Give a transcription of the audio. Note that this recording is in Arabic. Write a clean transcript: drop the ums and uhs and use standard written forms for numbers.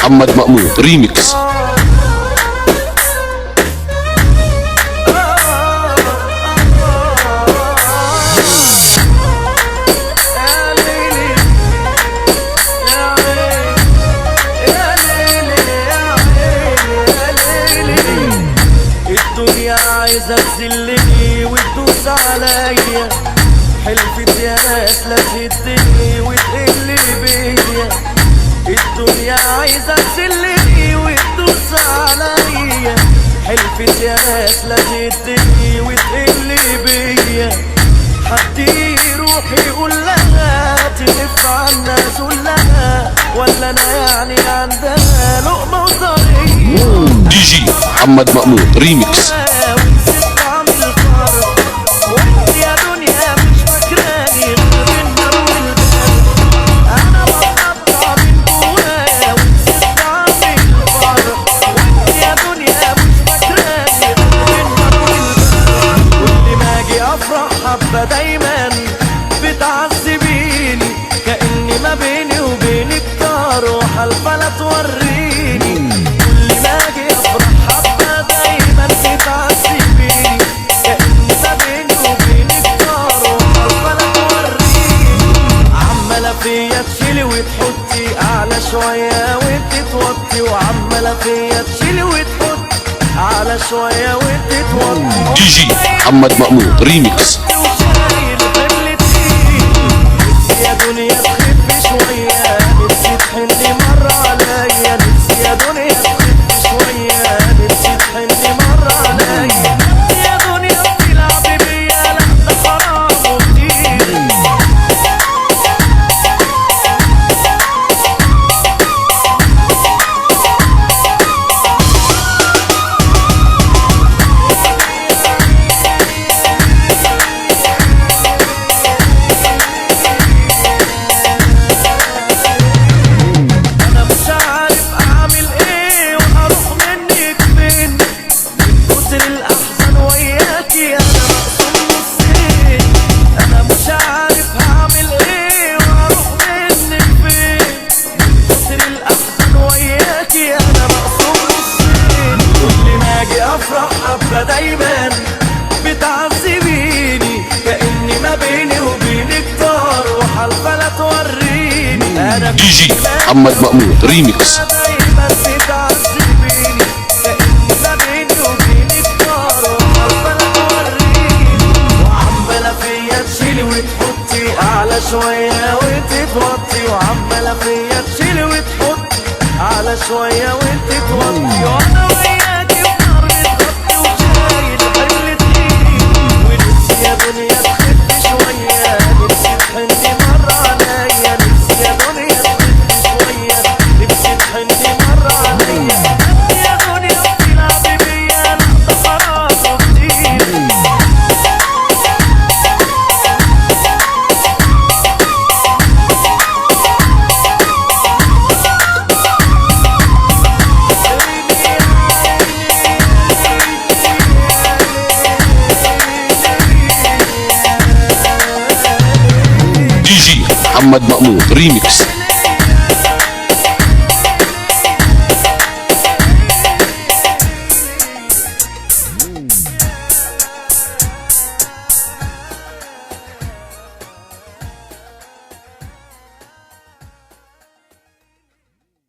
محمد مأمون ريميكس. الدنيا عايزة تذلني وتدوس عليا، حلفت يا ناس لا تهدني وتقل بيا. الدنيا عايزة تذلني وتدوس عليا، حلفت يا ناس لا تهدني وتقل بيا. حد يروح يقول لها تلف عنا ذلها، ولا انا يعني عندها لقمة وطريقة. دي جي محمد مأمون ريميكس. دايما بتعذبيني كأني ما بيني وبينك طار وحلفة لا توريني. كل ما اجي افرح حبة دايما بتعذبيني كأني ما بيني وبينك طار وحلفة لا توريني. عمالة فيا تشيلي وتحطي اعلى شوية وانت توطي، وعمالة فيا تشيلي وتحطي اعلى شوية وانت توطي. دي جي محمد مأمون ريميكس. دايما بتعذبيني كأني ما بيني وبينك طار وحلفة لا توريني. انا دي جي محمد مأمون ريميكس. دايما بتعذبيني كأني ما بيني وبينك طار وحلفة لا توريني. وعمالة فيا تشيلي وتحطي اعلى شوية وانت توطي، وعمالة فيا تشيلي وتحطي اعلى شوية وانت توطي. وانا وياكي محمد مأمون ريميكس.